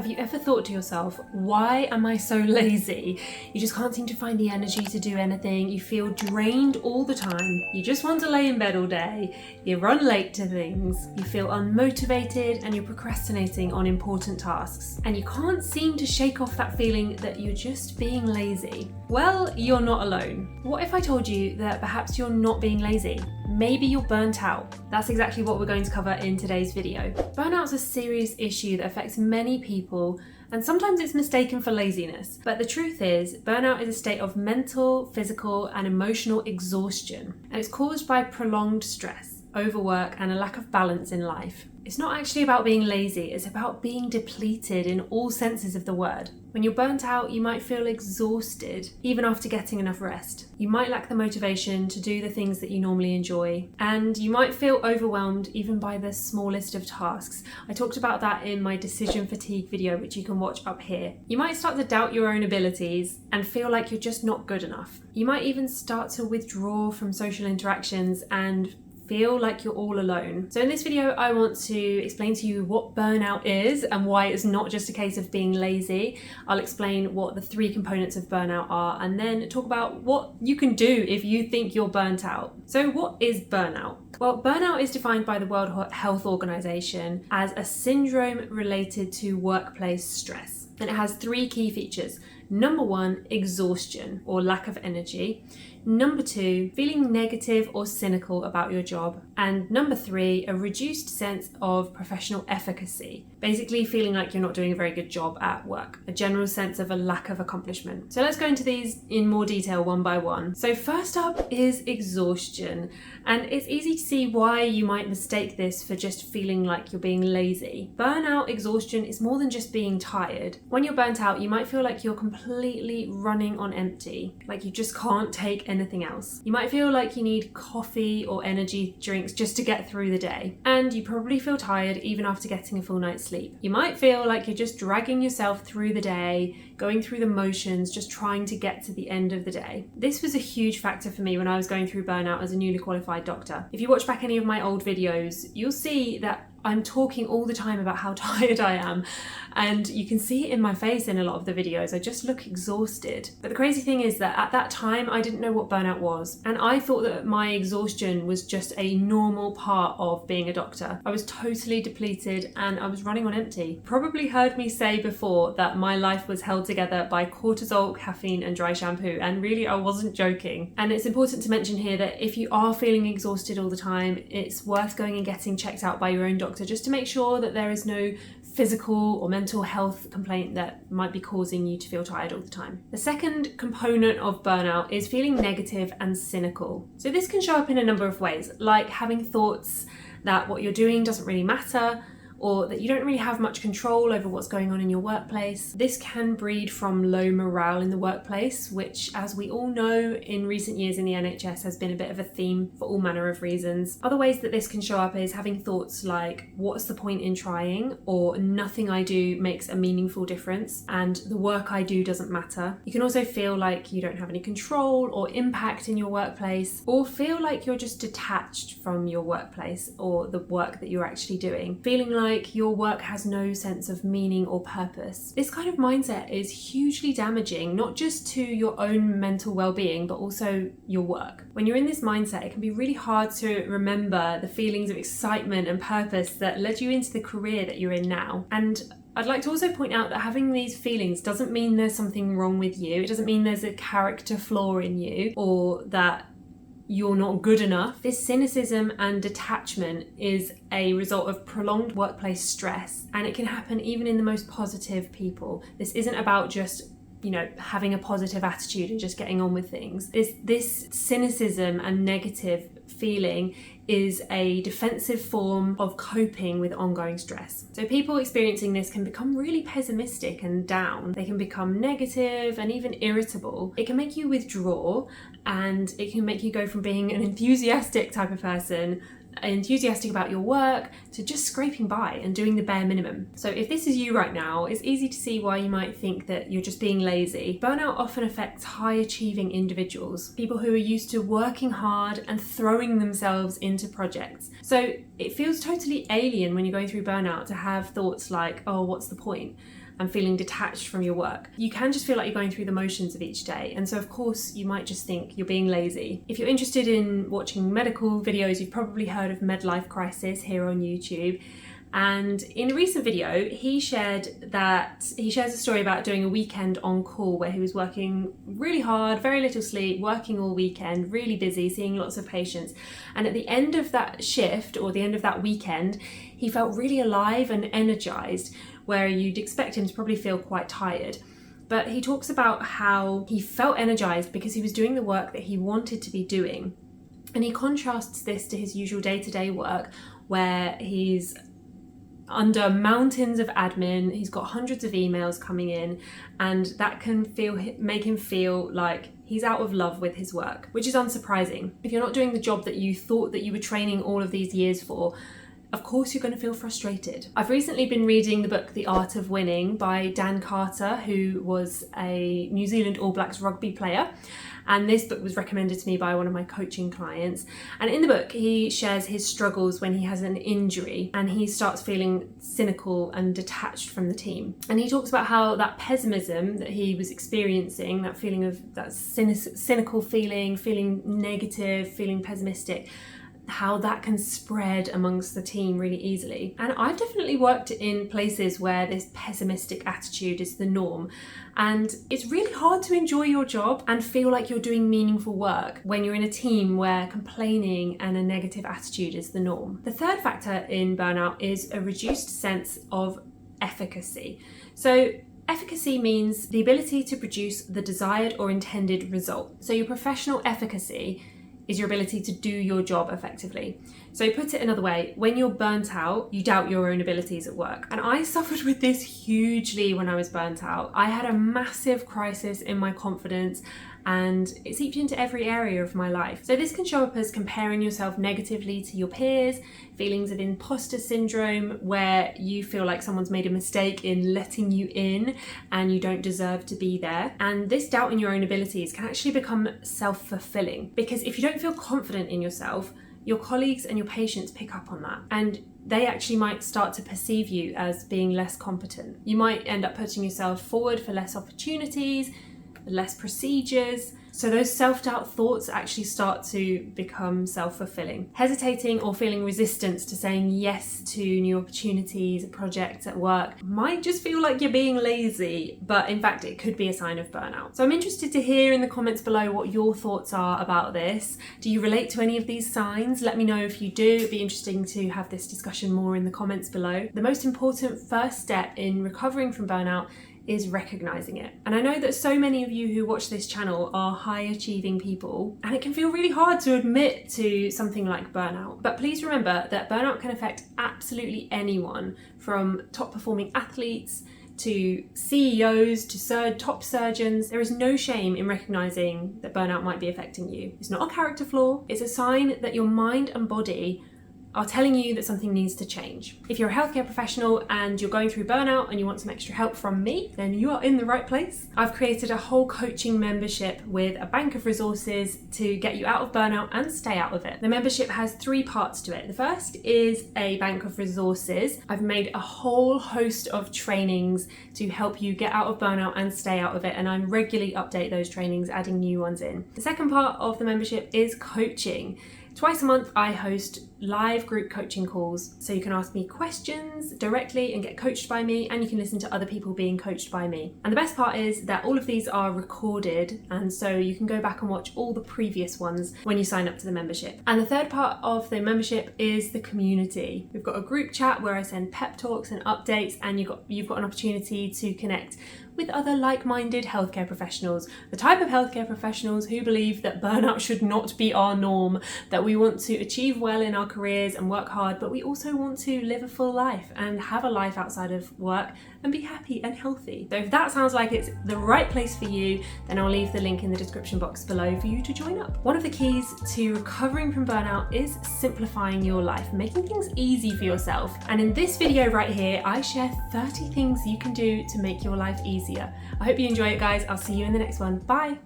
Have you ever thought to yourself, why am I so lazy? You just can't seem to find the energy to do anything. You feel drained all the time. You just want to lay in bed all day. You run late to things. You feel unmotivated and you're procrastinating on important tasks. And you can't seem to shake off that feeling that you're just being lazy. Well, you're not alone. What if I told you that perhaps you're not being lazy? Maybe you're burnt out. That's exactly what we're going to cover in today's video. Burnout's a serious issue that affects many people, and sometimes it's mistaken for laziness. But the truth is, burnout is a state of mental, physical, and emotional exhaustion, and it's caused by prolonged stress, overwork, and a lack of balance in life. It's not actually about being lazy, it's about being depleted in all senses of the word. When you're burnt out, you might feel exhausted, even after getting enough rest. You might lack the motivation to do the things that you normally enjoy, and you might feel overwhelmed even by the smallest of tasks. I talked about that in my decision fatigue video, which you can watch up here. You might start to doubt your own abilities and feel like you're just not good enough. You might even start to withdraw from social interactions and feel like you're all alone. So in this video, I want to explain to you what burnout is and why it's not just a case of being lazy. I'll explain what the 3 components of burnout are and then talk about what you can do if you think you're burnt out. So what is burnout? Well, burnout is defined by the World Health Organization as a syndrome related to workplace stress. And it has 3 key features. Number 1, exhaustion or lack of energy. Number 2, feeling negative or cynical about your job. And number 3, a reduced sense of professional efficacy. Basically feeling like you're not doing a very good job at work. A general sense of a lack of accomplishment. So let's go into these in more detail one by one. So first up is exhaustion. And it's easy to see why you might mistake this for just feeling like you're being lazy. Burnout exhaustion is more than just being tired. When you're burnt out, you might feel like you're completely running on empty. Like you just can't take anything else. You might feel like you need coffee or energy drinks just to get through the day. And you probably feel tired even after getting a full night's sleep. You might feel like you're just dragging yourself through the day, going through the motions, just trying to get to the end of the day. This was a huge factor for me when I was going through burnout as a newly qualified doctor. If you watch back any of my old videos, you'll see that I'm talking all the time about how tired I am, and you can see it in my face in a lot of the videos. I just look exhausted. But the crazy thing is that at that time I didn't know what burnout was, and I thought that my exhaustion was just a normal part of being a doctor. I was totally depleted and I was running on empty. Probably heard me say before that my life was held together by cortisol, caffeine and dry shampoo, and really I wasn't joking. And it's important to mention here that if you are feeling exhausted all the time, it's worth going and getting checked out by your own doctor just to make sure that there is no physical or mental health complaint that might be causing you to feel tired all the time. The second component of burnout is feeling negative and cynical. So this can show up in a number of ways, like having thoughts that what you're doing doesn't really matter, or that you don't really have much control over what's going on in your workplace. This can breed from low morale in the workplace, which, as we all know, in recent years in the NHS has been a bit of a theme for all manner of reasons. Other ways that this can show up is having thoughts like, what's the point in trying? Or nothing I do makes a meaningful difference, and the work I do doesn't matter. You can also feel like you don't have any control or impact in your workplace, or feel like you're just detached from your workplace or the work that you're actually doing. Feeling like your work has no sense of meaning or purpose. This kind of mindset is hugely damaging, not just to your own mental well-being, but also your work. When you're in this mindset, it can be really hard to remember the feelings of excitement and purpose that led you into the career that you're in now. And I'd like to also point out that having these feelings doesn't mean there's something wrong with you. It doesn't mean there's a character flaw in you or that you're not good enough. This cynicism and detachment is a result of prolonged workplace stress, and it can happen even in the most positive people. This isn't about just having a positive attitude and just getting on with things. This cynicism and negative feeling is a defensive form of coping with ongoing stress. So people experiencing this can become really pessimistic and down. They can become negative and even irritable. It can make you withdraw, and it can make you go from being an enthusiastic type of person, enthusiastic about your work, to just scraping by and doing the bare minimum. So if this is you right now, it's easy to see why you might think that you're just being lazy. Burnout often affects high achieving individuals, people who are used to working hard and throwing themselves into projects. So it feels totally alien when you're going through burnout to have thoughts like, oh, what's the point? and feeling detached from your work. You can just feel like you're going through the motions of each day. And so of course you might just think you're being lazy. If you're interested in watching medical videos, you've probably heard of Midlife Crisis here on YouTube. And in a recent video, he shares a story about doing a weekend on call where he was working really hard, very little sleep, working all weekend, really busy, seeing lots of patients. And at the end of that shift, or the end of that weekend, he felt really alive and energized, where you'd expect him to probably feel quite tired. But he talks about how he felt energized because he was doing the work that he wanted to be doing. And he contrasts this to his usual day-to-day work, where he's under mountains of admin, he's got hundreds of emails coming in, and that can make him feel like he's out of love with his work, which is unsurprising. If you're not doing the job that you thought that you were training all of these years for, of course you're going to feel frustrated. I've recently been reading the book The Art of Winning by Dan Carter, who was a New Zealand All Blacks rugby player. And this book was recommended to me by one of my coaching clients. And in the book, he shares his struggles when he has an injury and he starts feeling cynical and detached from the team. And he talks about how that pessimism that he was experiencing, that feeling of that cynical feeling negative, feeling pessimistic, how that can spread amongst the team really easily. And I've definitely worked in places where this pessimistic attitude is the norm. And it's really hard to enjoy your job and feel like you're doing meaningful work when you're in a team where complaining and a negative attitude is the norm. The third factor in burnout is a reduced sense of efficacy. So efficacy means the ability to produce the desired or intended result. So your professional efficacy is your ability to do your job effectively. So put it another way, when you're burnt out, you doubt your own abilities at work. And I suffered with this hugely when I was burnt out. I had a massive crisis in my confidence and it seeped into every area of my life. So this can show up as comparing yourself negatively to your peers, feelings of imposter syndrome, where you feel like someone's made a mistake in letting you in and you don't deserve to be there. And this doubt in your own abilities can actually become self-fulfilling, because if you don't feel confident in yourself, your colleagues and your patients pick up on that, and they actually might start to perceive you as being less competent. You might end up putting yourself forward for less opportunities, less procedures. So those self-doubt thoughts actually start to become self-fulfilling. Hesitating or feeling resistance to saying yes to new opportunities, projects at work might just feel like you're being lazy, but in fact it could be a sign of burnout. So I'm interested to hear in the comments below what your thoughts are about this. Do you relate to any of these signs? Let me know if you do. It'd be interesting to have this discussion more in the comments below. The most important first step in recovering from burnout is recognizing it. And I know that so many of you who watch this channel are high achieving people, and it can feel really hard to admit to something like burnout. But please remember that burnout can affect absolutely anyone, from top performing athletes to CEOs to top surgeons. There is no shame in recognizing that burnout might be affecting you. It's not a character flaw, it's a sign that your mind and body are telling you that something needs to change. If you're a healthcare professional and you're going through burnout and you want some extra help from me, then you are in the right place. I've created a whole coaching membership with a bank of resources to get you out of burnout and stay out of it. The membership has 3 parts to it. The first is a bank of resources. I've made a whole host of trainings to help you get out of burnout and stay out of it, and I regularly update those trainings, adding new ones in. The second part of the membership is coaching. Twice a month, I host live group coaching calls, so you can ask me questions directly and get coached by me, and you can listen to other people being coached by me. And the best part is that all of these are recorded, and so you can go back and watch all the previous ones when you sign up to the membership. And the third part of the membership is the community. We've got a group chat where I send pep talks and updates, and you've got an opportunity to connect with other like-minded healthcare professionals, the type of healthcare professionals who believe that burnout should not be our norm, that we want to achieve well in our careers and work hard, but we also want to live a full life and have a life outside of work and be happy and healthy. So if that sounds like it's the right place for you, then I'll leave the link in the description box below for you to join up. One of the keys to recovering from burnout is simplifying your life, making things easy for yourself. And in this video right here, I share 30 things you can do to make your life easier. I hope you enjoy it, guys. I'll see you in the next one. Bye.